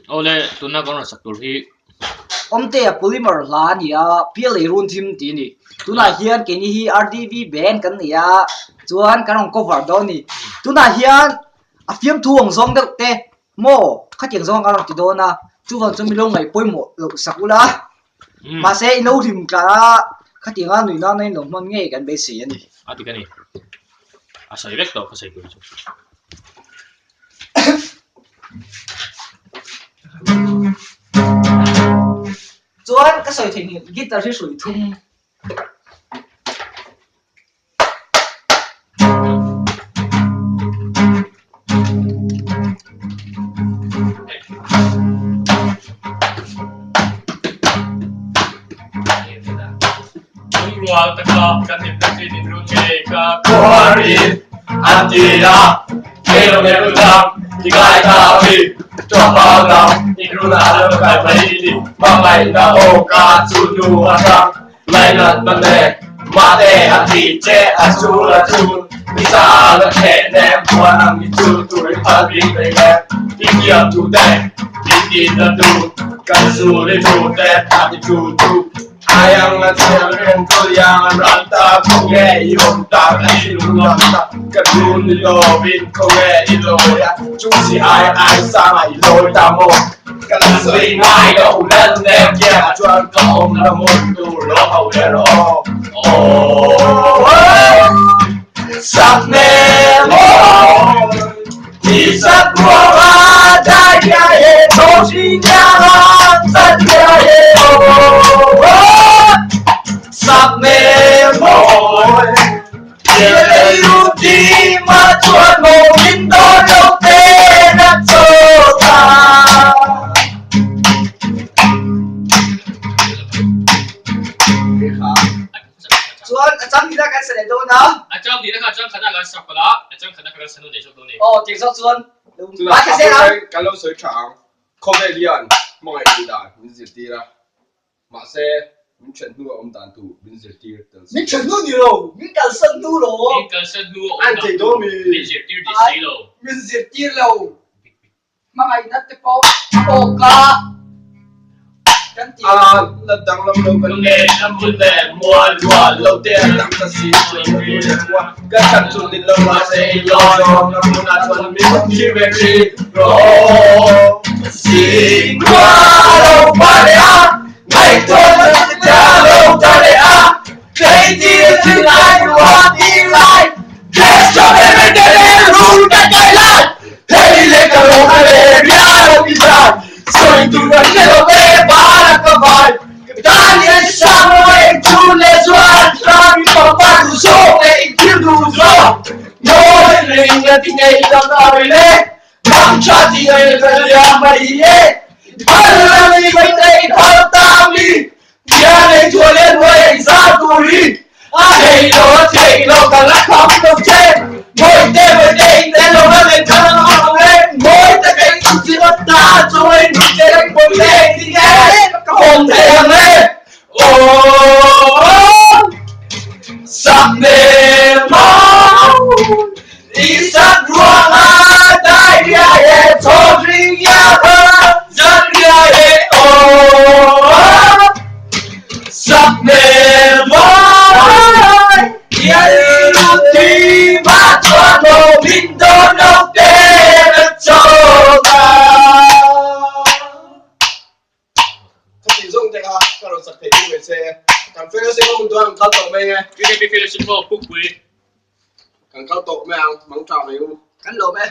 Ole tuna kono saktur hi omte polymer la ni a pla run thim ti ni tuna hian ke ni hi rdv ben kan ni a chuan kan cover do ni tuna hian a fiam thuang zong deuh te mo khatiang zong kan ti do na chu van chu mi lo ngai poimo lo sakula ma se ino rim ka khatianga nui na nei lo man nge kan be se ani ati kani asai vek to khasai ku chu chuan ka soi thing guitar hi sui thum Rual taka kan ni pati ni ruke ka kuari antia kero meru dam digai ka wi coba dam ni runa lo kai pai mamai na o ka chunu asa lainat mate mate ati che asula chu bisa la ke ne buang ni chu tu ri pabi bege ikia tu de ikia tu kan su le tu de ta chu tu ayang ngasih yang ranta konge yom tak ilung tak kadun lobin konge ilo ya cuci ai sama ilo tamo kan sering ai đâu lên em kia chuan công là một tu lo hậu để lo sắc nè môi thì sắc mùa hoa trái cây tô xin nhà sắc cây sắc mê môi chia lấy ưu chi mà chuan màu in đó đâu tê đất cho ta chuan acham đi ra cái sợi đâu nào acham đi ra acham khana gan sọc là acham khana khana sanu để cho tôi này tiếng sọc chuan ba cái xe nào cái lô sợi trắng không để liền mọi người đã mình diệt đi ra mà xe mình chuyển nuôi ông đàn tụ mình diệt đi mình chuyển nuôi nhiều mình cần sân nuôi rồi mình cần sân nuôi anh thấy đó mình diệt đi để xí rồi mình diệt đi lâu mà mày đã tiếp có cả lần đằng lâm lâu vấn đề năm vấn đề mua lúa lâu tiền đằng ta xí rồi nó đi đến qua cái thằng chủ đi lâu mà sẽ lo cho nó muốn ăn phần mình không chỉ về đi rồi xin qua đâu phải để ăn ngày thôi là cha đâu ta để ăn cái gì thì lại qua đi lại để cho em để luôn cái lại thế lên cả lỗ này để biết đi ra rồi tụi nó sẽ đâu về ba cái bài ta đi sang rồi chú lê doan ra đi vào ba đủ số để thiếu đủ số nói lên là thì ngày làm nào lên làm cha thì ngày là làm mày ấy thân là đi bên đây thân ta đi nhà này chùa lên với ra tuổi ai đó thầy nó cả là không được chết mỗi đêm ở đây để nó lên thân nó lên mỗi cái gì nó ta rồi cái đánh một lên thì nghe không thể lên sắc mê máu đi sắc ruộng đại địa cho riêng nhà thơ dân địa sắc mê máu địa đi mà cho đồ mình đâu đâu để cho ta dùng thế ha, các bạn sẽ thấy như vậy sẽ càng phê nó sẽ có một đoạn cao tổ mày nghe cái phê là super cục quý càng cao tổ mày ăn mắng trào này luôn cắn lỗ mẹ